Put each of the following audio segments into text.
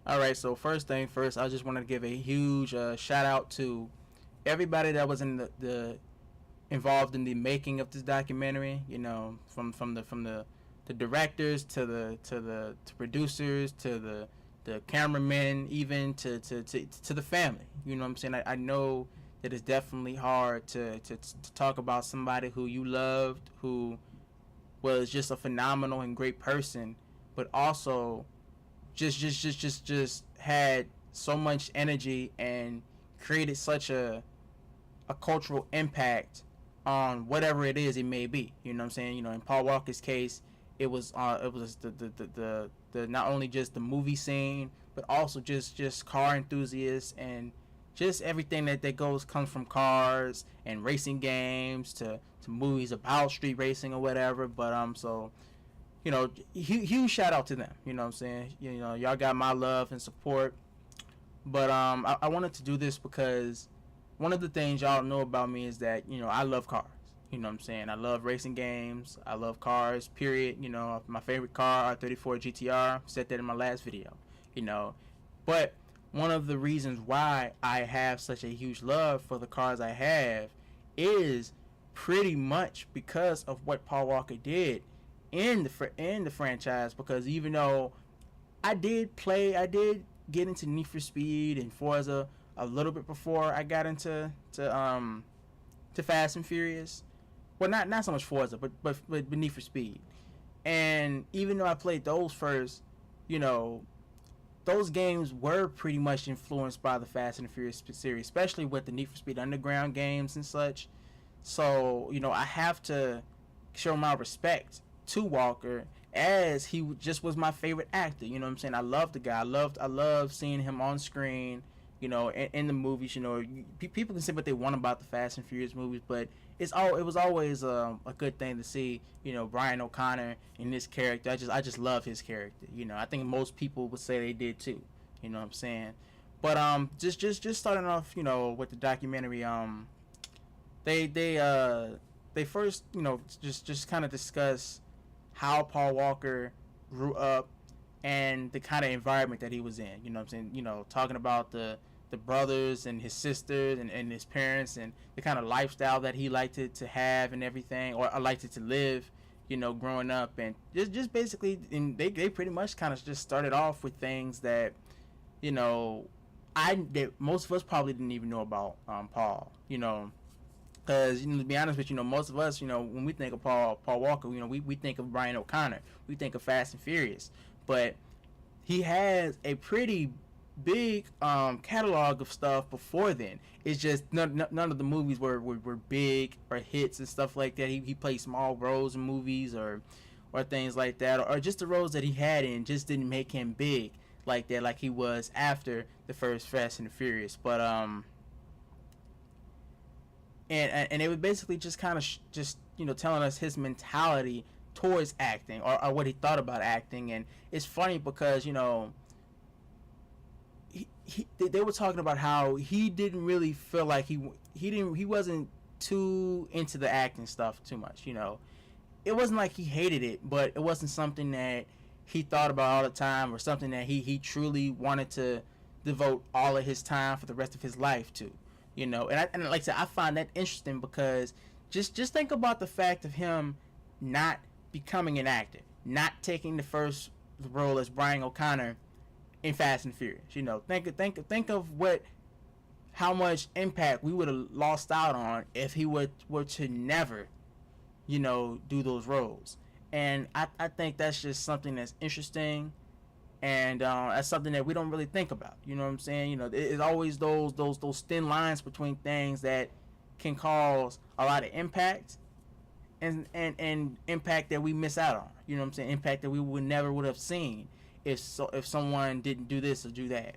All right, so first thing first, I just want to give a huge shout out to everybody that was in the involved in the making of this documentary. You know, from the directors to producers to the cameramen, even to the family. You know what I'm saying? I know that it's definitely hard to talk about somebody who you loved, who was just a phenomenal and great person, but also just had so much energy and created such a cultural impact on whatever it is it may be. You know what I'm saying? You know, in Paul Walker's case, it was the not only just the movie scene, but also just car enthusiasts and just everything that goes comes from cars and racing games to movies about street racing or whatever. But so you know, huge shout out to them. You know what I'm saying? You know, y'all got my love and support. But I wanted to do this because one of the things y'all know about me is that, you know, I love cars. You know what I'm saying? I love racing games. I love cars, period. You know, my favorite car, R34 GTR. Said that in my last video. You know, but one of the reasons why I have such a huge love for the cars I have is pretty much because of what Paul Walker did in the franchise. Because even though I did get into Need for Speed and Forza a little bit before I got to Fast and Furious. Well, not so much Forza, but Need for Speed. And even though I played those first, you know, those games were pretty much influenced by the Fast and Furious series, especially with the Need for Speed Underground games and such. So, you know, I have to show my respect to Walker, as he just was my favorite actor. You know what I'm saying? I love the guy. I love seeing him on screen. You know, in the movies. You know, people can say what they want about the Fast and Furious movies, but it was always a good thing to see. You know, Brian O'Connor in this character. I just love his character. You know, I think most people would say they did too. You know what I'm saying? But just starting off, you know, with the documentary. They first, you know, just kind of discuss how Paul Walker grew up and the kind of environment that he was in. You know what I'm saying? You know, talking about the brothers and his sisters and his parents and the kind of lifestyle that he liked to have and everything, or liked to live, you know, growing up. And just basically, and they pretty much kind of just started off with things that, you know, that most of us probably didn't even know about Paul, you know. Because, you know, to be honest with you, know, most of us, you know, when we think of Paul Walker, you know, we think of Brian O'Connor, we think of Fast and Furious, but he has a pretty big catalog of stuff before then. It's just none of the movies were big or hits and stuff like that. He played small roles in movies or things like that, or just the roles that he had in just didn't make him big like that, like he was after the first Fast and the Furious. But and it was basically just kind of just, you know, telling us his mentality towards acting, or what he thought about acting. And it's funny because, you know, they were talking about how he didn't really feel like he wasn't too into the acting stuff too much. You know, it wasn't like he hated it, but it wasn't something that he thought about all the time, or something that he truly wanted to devote all of his time for the rest of his life to. You know, and like I said, I find that interesting because just think about the fact of him not becoming an actor, not taking the first role as Brian O'Connor in Fast and Furious. You know, think of how much impact we would have lost out on if he were to never, you know, do those roles. And I think that's just something that's interesting, and that's something that we don't really think about. You know what I'm saying? You know, it's always those thin lines between things that can cause a lot of impact and impact that we miss out on. You know what I'm saying? Impact that we would have seen if someone didn't do this or do that.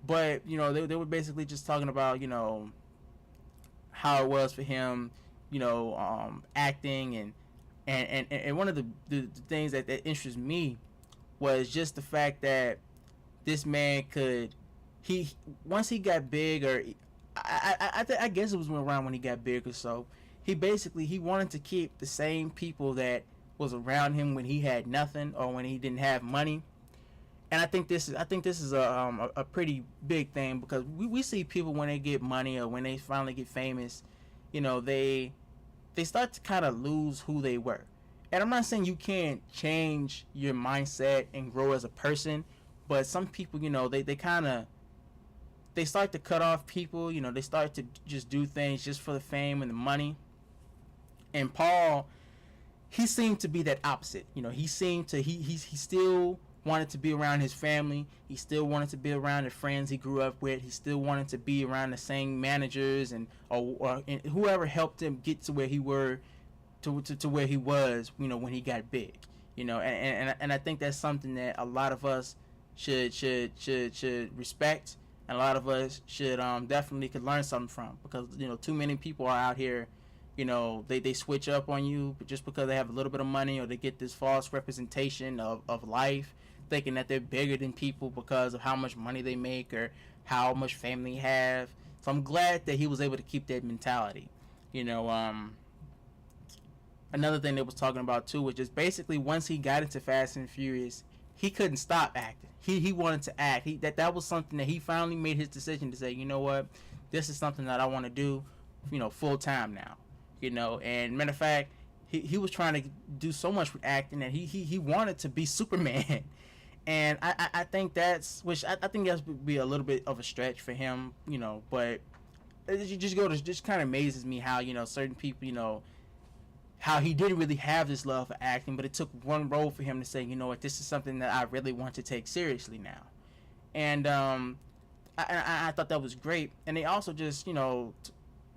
But, you know, they were basically just talking about, you know, how it was for him, you know, acting, and one of the things that interests me was just the fact that this man once he got big, or I guess it was around when he got big or so, he wanted to keep the same people that was around him when he had nothing or when he didn't have money, And I think this is a pretty big thing, because we see people when they get money or when they finally get famous, you know, they start to kind of lose who they were. And I'm not saying you can't change your mindset and grow as a person, but some people, you know, they kind of they start to cut off people. You know, they start to just do things just for the fame and the money. And Paul, he seemed to be that opposite. You know, he seemed to he still wanted to be around his family. He still wanted to be around the friends he grew up with. He still wanted to be around the same managers and whoever helped him get to where he were to where he was. You know, when he got big. You know, and I think that's something that a lot of us should respect, and a lot of us should definitely could learn something from, because you know too many people are out here, you know, they switch up on you just because they have a little bit of money, or they get this false representation of life, thinking that they're bigger than people because of how much money they make or how much fame they have. So I'm glad that he was able to keep that mentality. You know, another thing they was talking about too was just basically once he got into Fast and Furious, he couldn't stop acting. He wanted to act. That was something that he finally made his decision to say, you know what, this is something that I want to do, you know, full time now. You know, and matter of fact, he was trying to do so much with acting that he wanted to be Superman. And I think that's, which I think that's would be a little bit of a stretch for him, you know, but it just kind of amazes me how, you know, certain people, you know, how he didn't really have this love for acting, but it took one role for him to say, you know what, this is something that I really want to take seriously now. And I thought that was great. And they also just, you know,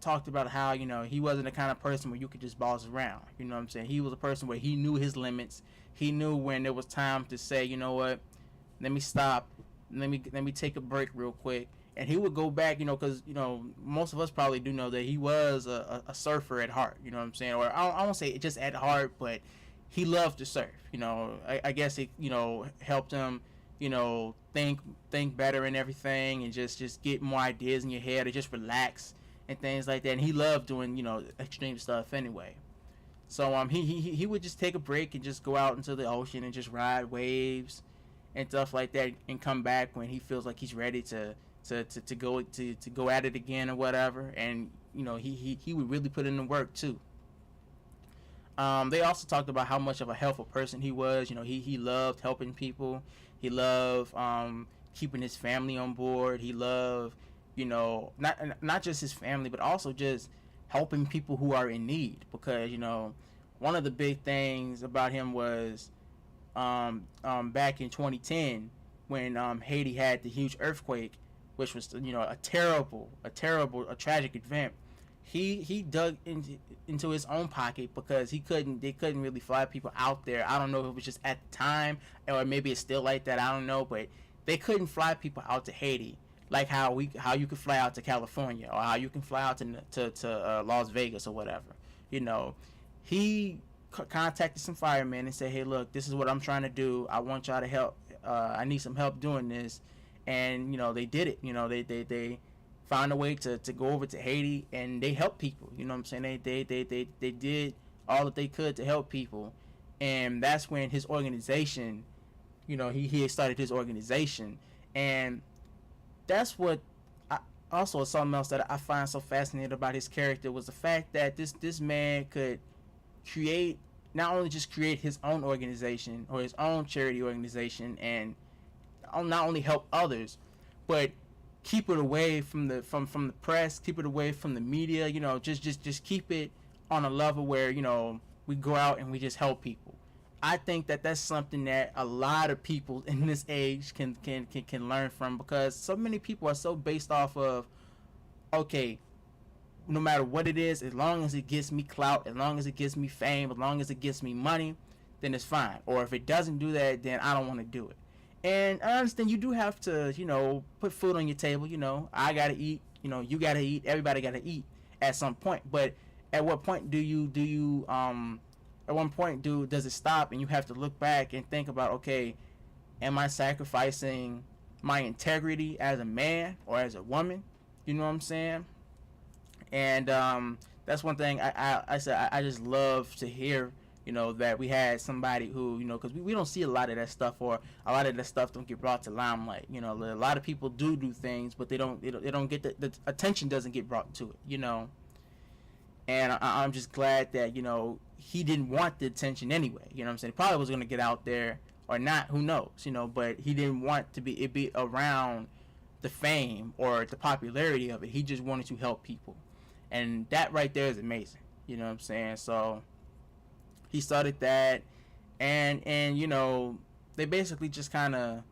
talked about how, you know, he wasn't the kind of person where you could just boss around. You know what I'm saying? He was a person where he knew his limits. He knew when there was time to say, you know what, let me stop, let me take a break real quick. And he would go back, you know, because, you know, most of us probably do know that he was a surfer at heart, you know what I'm saying? Or I won't say just at heart, but he loved to surf. You know, I guess it, you know, helped him, you know, think better and everything, and just get more ideas in your head, or just relax and things like that. And he loved doing, you know, extreme stuff anyway. So he would just take a break and just go out into the ocean and just ride waves and stuff like that, and come back when he feels like he's ready to go at it again or whatever. And you know, he would really put in the work too. They also talked about how much of a helpful person he was. You know, he loved helping people. He loved keeping his family on board. He loved, you know, not just his family, but also just helping people who are in need. Because, you know, one of the big things about him was back in 2010 when Haiti had the huge earthquake, which was, you know, a tragic event. He dug into his own pocket, because they couldn't really fly people out there. I don't know if it was just at the time, or maybe it's still like that, I don't know, but they couldn't fly people out to Haiti like how you could fly out to California, or how you can fly out to Las Vegas or whatever. You know, he contacted some firemen and said, hey, look, this is what I'm trying to do. I want y'all to help. I need some help doing this. And, you know, they did it. You know, they found a way to go over to Haiti, and they helped people. You know what I'm saying? They did all that they could to help people. And that's when his organization, you know, he started his organization. And that's what also something else that I find so fascinating about his character, was the fact that this man could not only create his own organization or his own charity organization, and not only help others, but keep it away from the press, keep it away from the media. You know, just keep it on a level where, you know, we go out and we just help people. I think that that's something that a lot of people in this age can learn from, because so many people are so based off of, okay, no matter what it is, as long as it gets me clout, as long as it gets me fame, as long as it gets me money, then it's fine. Or if it doesn't do that, then I don't want to do it. And I understand you do have to, you know, put food on your table. You know, I gotta eat. You know, you gotta eat. Everybody gotta eat at some point. But at what point does it stop, and you have to look back and think about, okay, am I sacrificing my integrity as a man or as a woman? You know what I'm saying? And that's one thing I said I just love to hear that we had somebody who, because we don't see a lot of that stuff, or a lot of that stuff don't get brought to limelight. A lot of people do things, but they don't get the attention doesn't get brought to it. And I'm just glad that he didn't want the attention anyway. What I'm saying? He probably was going to get out there or not, who knows? But he didn't want to be around the fame or the popularity of it. He just wanted to help people, and that right there is amazing. You know what I'm saying? So he started that, and they basically just kind of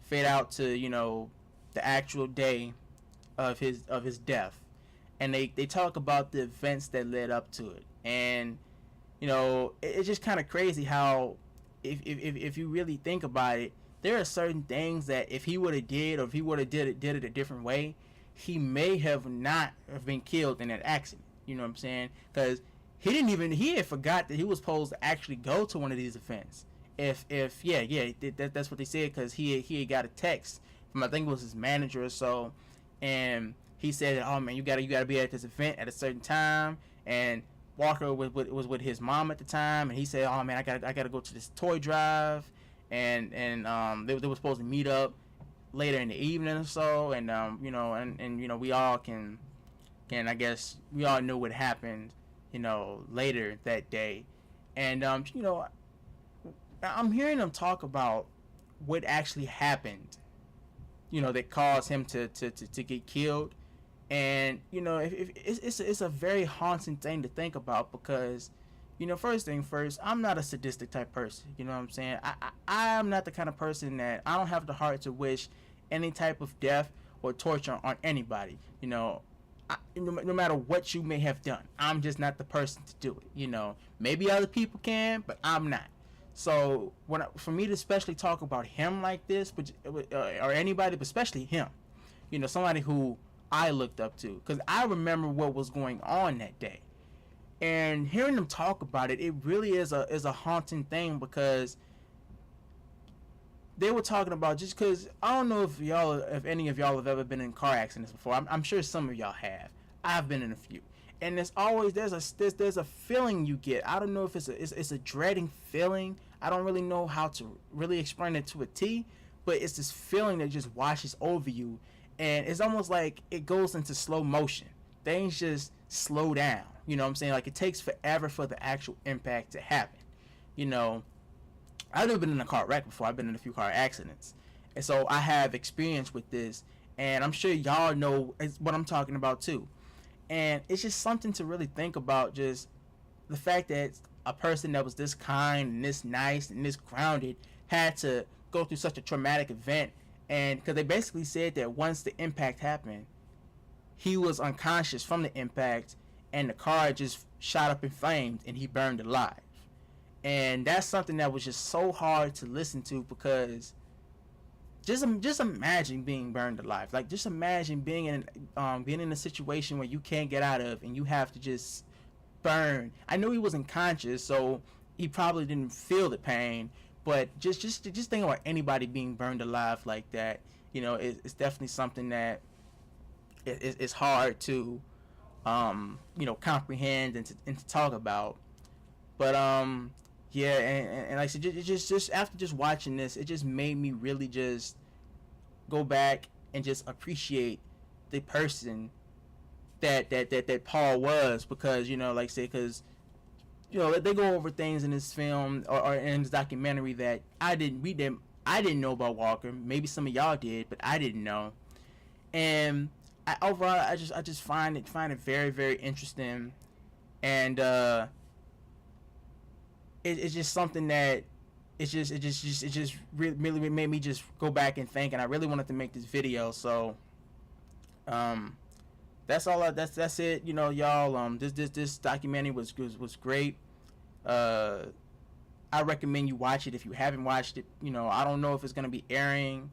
fade out to the actual day of his death, and they talk about the events that led up to it. And it's just kind of crazy how if you really think about it, there are certain things that if he would have did, or if he would have did it a different way, he may have not have been killed in that accident. You know what I'm saying? Because he had forgot that he was supposed to actually go to one of these events. That's what they said, because he had got a text from, I think it was his manager or so, and he said, "Oh man, you gotta be at this event at a certain time." And Walker was with his mom at the time, and he said, "Oh man, I gotta go to this toy drive," and they were supposed to meet up later in the evening or so, and we all can I guess we all know what happened, later that day, and I'm hearing them talk about what actually happened, that caused him to get killed. And if it's a very haunting thing to think about, because first thing first, I'm not a sadistic type person. You know what I'm saying? I am not the kind of person that, I don't have the heart to wish any type of death or torture on anybody. No matter what you may have done, I'm just not the person to do it. Maybe other people can, but I'm not. So for me to especially talk about him like this, but or anybody, but especially him, somebody who I looked up to, because I remember what was going on that day, and hearing them talk about it, it really is a haunting thing, because they were talking about, just because I don't know if any of y'all have ever been in car accidents before. I'm sure some of y'all have. I've been in a few, and there's a feeling you get. I don't know if it's a dreading feeling. I don't really know how to really explain it to a T, but it's this feeling that just washes over you. And it's almost like it goes into slow motion. Things just slow down. You know what I'm saying? Like, it takes forever for the actual impact to happen. I've never been in a car wreck before. I've been in a few car accidents. And so I have experience with this. And I'm sure y'all know what I'm talking about too. And it's just something to really think about, just the fact that a person that was this kind and this nice and this grounded had to go through such a traumatic event. And because they basically said that once the impact happened, he was unconscious from the impact, and the car just shot up in flames, and he burned alive. And that's something that was just so hard to listen to, because just imagine being burned alive. Like, just imagine being in a situation where you can't get out of, and you have to just burn. I know he wasn't conscious, so he probably didn't feel the pain. But just think about anybody being burned alive like that. It's definitely something that it's hard to, comprehend and to talk about. But yeah, and like I said, just after just watching this, it just made me really just go back and just appreciate the person that Paul was, because like I said, because they go over things in this film or in this documentary that I didn't know about Walker. Maybe some of y'all did, but I didn't know. And overall, I just find it very, very interesting, and it's just something that it just really made me just go back and think, and I really wanted to make this video. So that's all. That's it. Y'all. This documentary was great. I recommend you watch it if you haven't watched it. I don't know if it's gonna be airing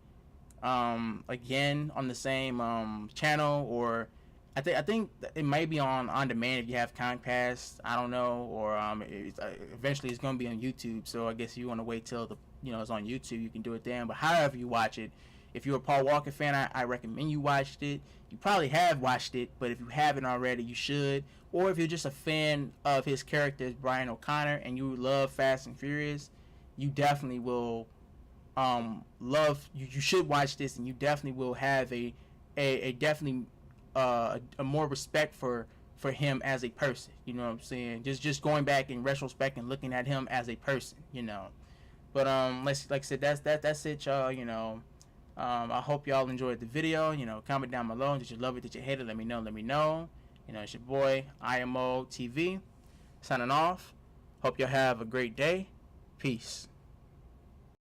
again on the same channel, or I think it might be on demand if you have Comcast. I don't know, or eventually it's gonna be on YouTube. So I guess if you want to wait till it's on YouTube, you can do it then. But however you watch it, If you're a Paul Walker fan, I recommend you watched it. You probably have watched it, but if you haven't already, you should. Or if you're just a fan of his character, Brian O'Connor, and you love Fast and Furious, you definitely will love. You should watch this, and you definitely will have a definitely a more respect for him as a person. You know what I'm saying? Just going back in retrospect and looking at him as a person. You know. But like I said, that's it, y'all. You know. I hope y'all enjoyed the video. You know, comment down below. Did you love it? Did you hate it? Let me know. Let me know. You know, it's your boy IMO TV signing off. Hope y'all have a great day. Peace.